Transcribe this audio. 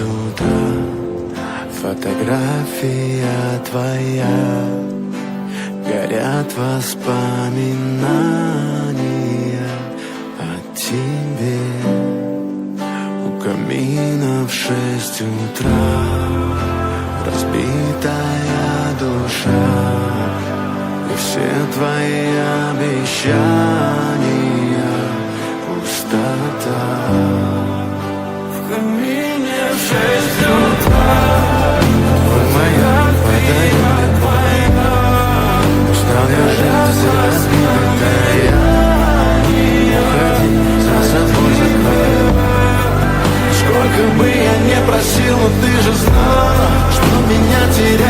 утра. Фотография твоя, горят воспоминания о тебе. У камина в 6 утра, разбитая душа, и все твои обещания пустота. В камине в 6 утра, твой моя фотография, устал я жить разбитая. Уходи, за собой закрой. Сколько бы я не просил, но ты же знала, что меня терять